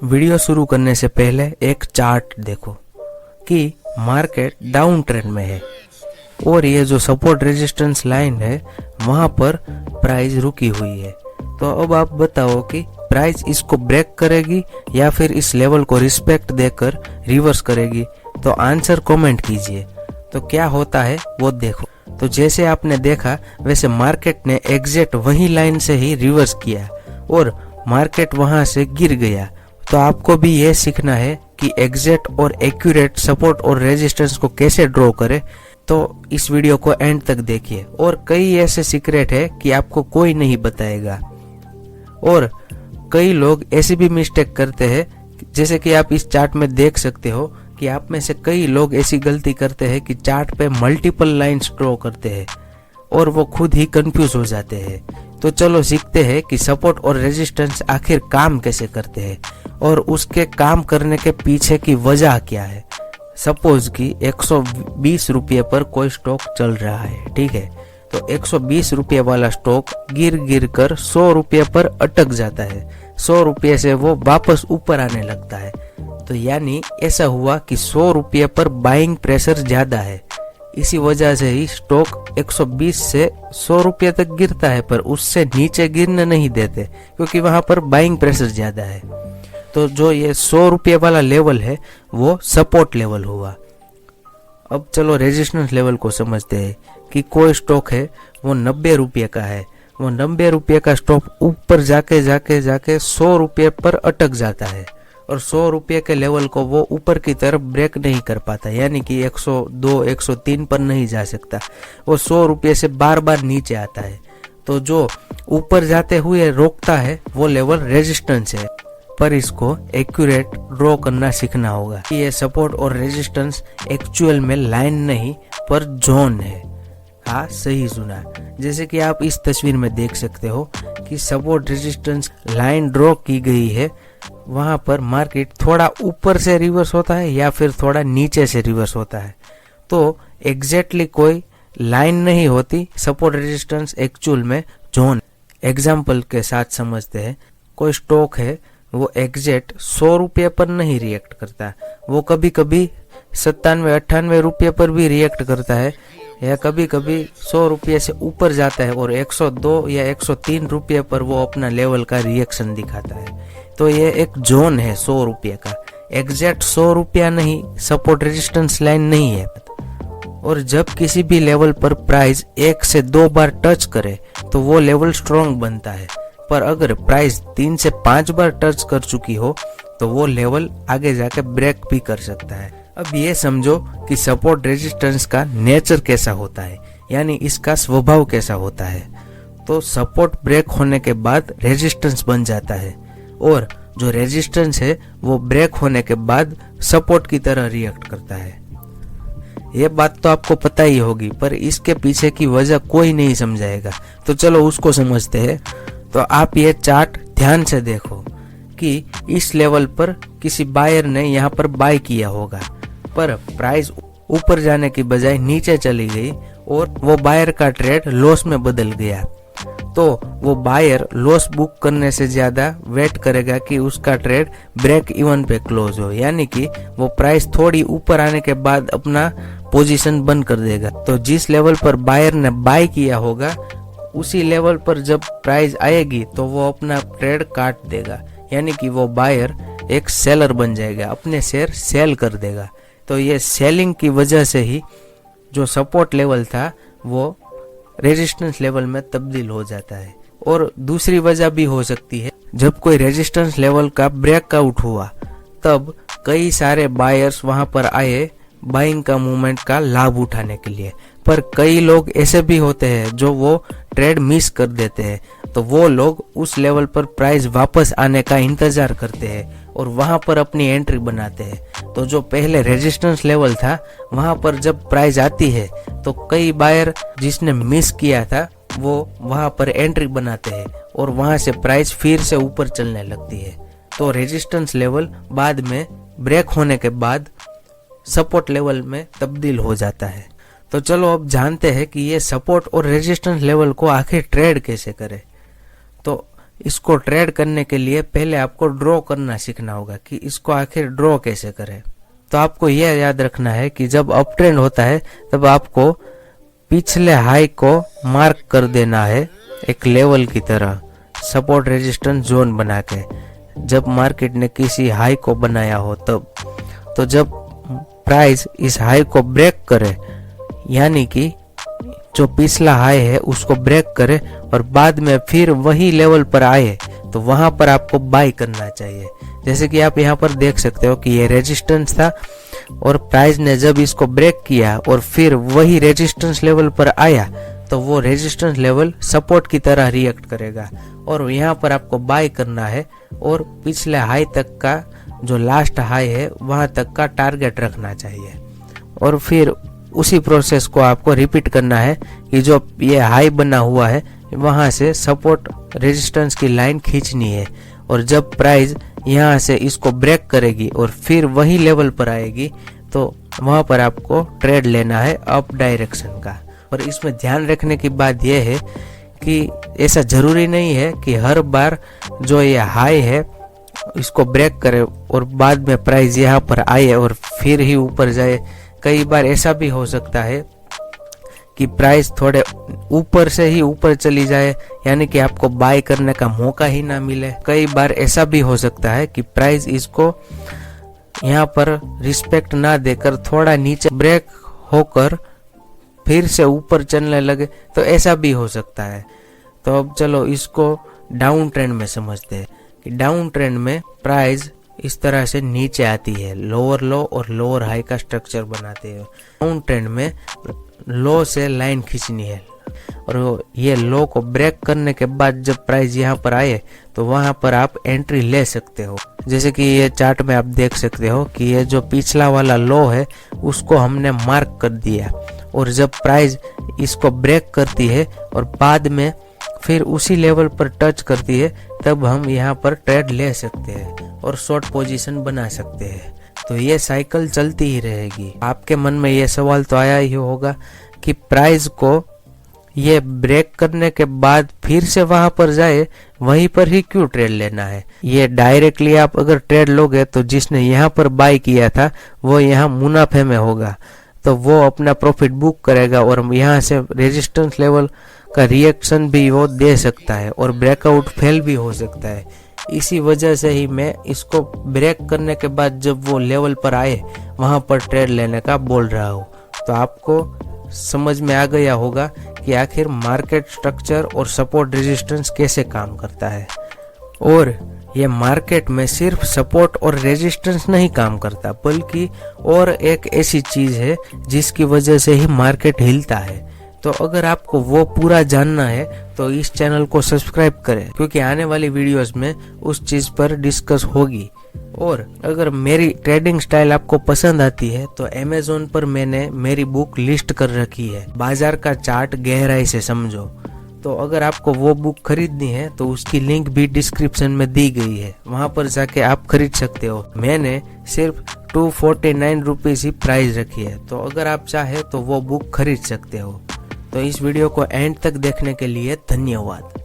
Video शुरू करने से पहले एक चार्ट देखो कि मार्केट डाउन ट्रेंड में है और ये जो सपोर्ट रेजिस्टेंस लाइन है वहां पर प्राइस रुकी हुई है। तो अब आप बताओ कि प्राइस इसको ब्रेक करेगी या फिर इस लेवल को रिस्पेक्ट देकर रिवर्स करेगी। तो आंसर कमेंट कीजिए। तो क्या होता है वो देखो। तो जैसे आपने देखा वैसे मार्केट ने एग्जैक्ट वही लाइन से ही रिवर्स किया और मार्केट वहां से गिर गया। तो आपको भी ये सीखना है कि एग्जैक्ट और एक्यूरेट सपोर्ट और रेजिस्टेंस को कैसे ड्रॉ करें। तो इस वीडियो को एंड तक देखिए और कई ऐसे सीक्रेट है कि आपको कोई नहीं बताएगा। और कई लोग ऐसी भी मिस्टेक करते हैं, जैसे कि आप इस चार्ट में देख सकते हो कि आप में से कई लोग ऐसी गलती करते हैं कि चार्ट पे मल्टीपल लाइंस ड्रॉ करते हैं और वो खुद ही कंफ्यूज हो जाते हैं। तो चलो सीखते हैं कि सपोर्ट और रेजिस्टेंस आखिर काम कैसे करते हैं और उसके काम करने के पीछे की वजह क्या है। सपोज कि 120 रुपये पर कोई स्टॉक चल रहा है, ठीक है। तो 120 रुपये वाला स्टॉक गिर कर 100 रुपये पर अटक जाता है। 100 रुपये से वो वापस ऊपर आने लगता है। तो यानी ऐसा हुआ कि 100 रुपये पर बाइंग प्रेशर ज्यादा है। इसी वजह से ही स्टॉक 120 से 100 रुपये तक गिरता है, पर उससे नीचे गिरने नहीं देते क्योंकि वहां पर बाइंग प्रेशर ज्यादा है। तो जो ये 100 रुपये वाला लेवल है वो सपोर्ट लेवल हुआ। अब चलो रेजिस्टेंस लेवल को समझते हैं कि कोई स्टॉक है वो 90 रुपये का है। वो 90 रुपये का स्टॉक ऊपर जाके 100 रुपये पर अटक जाता है और 100 रुपये के लेवल को वो ऊपर की तरफ ब्रेक नहीं कर पाता, यानी कि 102 103 पर नहीं जा सकता। वो 100 रुपये से बार बार नीचे आता है। तो जो ऊपर जाते हुए रोकता है वो लेवल रेजिस्टेंस है, पर इसको एक्यूरेट ड्रॉ करना सीखना होगा कि ये सपोर्ट और रेजिस्टेंस एक्चुअल में लाइन नहीं पर जोन है। हाँ, सही सुना। जैसे कि आप इस तस्वीर में देख सकते हो कि सपोर्ट रेजिस्टेंस लाइन ड्रॉ की गई है। वहां पर मार्केट थोड़ा ऊपर से रिवर्स होता है या फिर थोड़ा नीचे से रिवर्स होता है। तो एग्जैक्टली कोई लाइन नहीं होती, सपोर्ट रेजिस्टेंस एक्चुअल में जोन। एग्जाम्पल के साथ समझते हैं। कोई स्टॉक है वो एग्जैक्ट 100 रुपये पर नहीं रिएक्ट करता, वो कभी कभी 97-98 रुपये पर भी रिएक्ट करता है या कभी कभी 100 रुपये से ऊपर जाता है और 102 या 103 रुपये पर वो अपना लेवल का रिएक्शन दिखाता है। तो ये एक जोन है 100 रुपये का। एग्जैक्ट 100 रुपया नहीं, सपोर्ट रेजिस्टेंस लाइन नहीं है। और जब किसी भी लेवल पर प्राइस 1 से 2 बार टच करे तो वो लेवल स्ट्रॉन्ग बनता है, पर अगर प्राइस 3 से 5 बार टच कर चुकी हो तो वो लेवल आगे जाके ब्रेक भी कर सकता है। अब ये समझो कि सपोर्ट रेजिस्टेंस का नेचर कैसा होता है, यानी इसका स्वभाव कैसा होता है। तो सपोर्ट ब्रेक होने के बाद रेजिस्टेंस बन जाता है और जो रेजिस्टेंस है वो ब्रेक होने के बाद सपोर्ट की तरह रिएक्ट करता है। ये बात तो आपको पता ही होगी, पर इसके पीछे की वजह कोई नहीं समझाएगा। तो चलो उसको समझते हैं। तो आप ये चार्ट ध्यान से देखो कि इस लेवल पर किसी बायर ने यहाँ पर बाय किया होगा, पर प्राइस ऊपर जाने की बजाय नीचे चली गई और वो बायर का ट्रेड लॉस में बदल गया। तो वो बायर लॉस बुक करने से ज्यादा वेट करेगा कि उसका ट्रेड ब्रेक इवन पे क्लोज हो, यानी कि वो प्राइस थोड़ी ऊपर आने के बाद अपना पोजीशन बंद कर देगा। तो जिस लेवल पर बायर ने बाय किया होगा उसी लेवल पर जब प्राइस आएगी तो वो अपना ट्रेड काट देगा, यानी कि वो बायर एक सेलर बन जाएगा, अपने शेयर सेल कर देगा। तो ये सेलिंग की वजह से ही जो सपोर्ट लेवल था वो रेजिस्टेंस लेवल में तब्दील हो जाता है। और दूसरी वजह भी हो सकती है, जब कोई रेजिस्टेंस लेवल का ब्रेकआउट हुआ तब कई सारे बायर्स वहां पर आए बाइंग का मूवमेंट का लाभ उठाने के लिए, पर कई लोग ऐसे भी होते हैं जो वो ट्रेड मिस कर देते हैं। तो वो लोग उस लेवल पर प्राइस वापस आने का इंतजार करते हैं और वहां पर अपनी एंट्री बनाते हैं। तो जो पहले रेजिस्टेंस लेवल था वहां पर जब प्राइस आती है तो कई बायर जिसने मिस किया था वो वहां पर एंट्री बनाते हैं और वहां से प्राइस फिर से ऊपर चलने लगती है। तो रेजिस्टेंस लेवल बाद में ब्रेक होने के बाद सपोर्ट लेवल में तब्दील हो जाता है। तो चलो अब जानते हैं कि ये सपोर्ट और रेजिस्टेंस लेवल को आखिर ट्रेड कैसे करें। तो इसको ट्रेड करने के लिए पहले आपको ड्रॉ करना सीखना होगा कि इसको आखिर ड्रॉ कैसे करें। तो आपको यह याद रखना है कि जब अप ट्रेंड होता है तब आपको पिछले हाई को मार्क कर देना है एक लेवल की तरह, सपोर्ट रेजिस्टेंस जोन बना के। जब मार्केट ने किसी हाई को बनाया हो तब, तो जब प्राइस इस हाई को ब्रेक करे, यानी कि जो पिछला हाई है उसको ब्रेक करे और बाद में फिर वही लेवल पर आए, तो वहां पर आपको बाय करना चाहिए। जैसे कि आप यहाँ पर देख सकते हो कि ये रेजिस्टेंस था और प्राइस ने जब इसको ब्रेक किया और फिर वही रेजिस्टेंस लेवल पर आया, तो वो रेजिस्टेंस लेवल सपोर्ट की तरह रिएक्ट करेगा और यहाँ पर आपको बाय करना है और पिछले हाई तक का जो लास्ट हाई है वहां तक का टारगेट रखना चाहिए। और फिर उसी प्रोसेस को आपको रिपीट करना है कि जो ये हाई बना हुआ है वहां से सपोर्ट रेजिस्टेंस की लाइन खींचनी है और जब प्राइस यहाँ से इसको ब्रेक करेगी और फिर वही लेवल पर आएगी, तो वहां पर आपको ट्रेड लेना है अप डायरेक्शन का। और इसमें ध्यान रखने की बात यह है कि ऐसा जरूरी नहीं है कि हर बार जो ये हाई है इसको ब्रेक करे और बाद में प्राइस यहाँ पर आए और फिर ही ऊपर जाए। कई बार ऐसा भी हो सकता है कि प्राइस थोड़े ऊपर से ही ऊपर चली जाए, यानी कि आपको बाय करने का मौका ही ना मिले। कई बार ऐसा भी हो सकता है कि प्राइस इसको यहाँ पर रिस्पेक्ट ना देकर थोड़ा नीचे ब्रेक होकर फिर से ऊपर चलने लगे, तो ऐसा भी हो सकता है। तो अब चलो इसको डाउन ट्रेंड में समझते हैं कि डाउन ट्रेंड में प्राइस इस तरह से नीचे आती है, लोअर लो और लोअर हाई का स्ट्रक्चर बनाते हैं। डाउन ट्रेंड में लो से लाइन खींचनी है और ये लो को ब्रेक करने के बाद जब प्राइस यहाँ पर आए तो वहां पर आप एंट्री ले सकते हो। जैसे कि ये चार्ट में आप देख सकते हो कि ये जो पिछला वाला लो है उसको हमने मार्क कर दिया और जब प्राइस इसको ब्रेक करती है और बाद में फिर उसी लेवल पर टच करती है, तब हम यहाँ पर ट्रेड ले सकते हैं और शॉर्ट पोजीशन बना सकते हैं। तो ये साइकिल चलती ही रहेगी। आपके मन में ये सवाल तो आया ही होगा कि प्राइस को ये ब्रेक करने के बाद फिर से वहां पर जाए, वहीं पर ही क्यों ट्रेड लेना है। ये डायरेक्टली आप अगर ट्रेड लोगे तो जिसने यहाँ पर बाय किया था वो यहाँ मुनाफे में होगा, तो वो अपना प्रॉफिट बुक करेगा और यहाँ से रेजिस्टेंस लेवल का रिएक्शन भी वो दे सकता है और ब्रेकआउट फेल भी हो सकता है। इसी वजह से ही मैं इसको ब्रेक करने के बाद जब वो लेवल पर आए वहां पर ट्रेड लेने का बोल रहा हूँ। तो आपको समझ में आ गया होगा कि आखिर मार्केट स्ट्रक्चर और सपोर्ट रेजिस्टेंस कैसे काम करता है। और ये मार्केट में सिर्फ सपोर्ट और रेजिस्टेंस नहीं काम करता, बल्कि और एक ऐसी चीज है जिसकी वजह से ही मार्केट हिलता है। तो अगर आपको वो पूरा जानना है तो इस चैनल को सब्सक्राइब करें, क्योंकि आने वाली वीडियोस में उस चीज पर डिस्कस होगी। और अगर मेरी ट्रेडिंग स्टाइल आपको पसंद आती है तो अमेज़न पर मैंने मेरी बुक लिस्ट कर रखी है, बाजार का चार्ट गहराई से समझो। तो अगर आपको वो बुक खरीदनी है तो उसकी लिंक भी डिस्क्रिप्शन में दी गई है, वहां पर जाके आप खरीद सकते हो। मैंने सिर्फ 249 रुपीज ही प्राइस रखी है, तो अगर आप चाहे तो वो बुक खरीद सकते हो। तो इस वीडियो को एंड तक देखने के लिए धन्यवाद।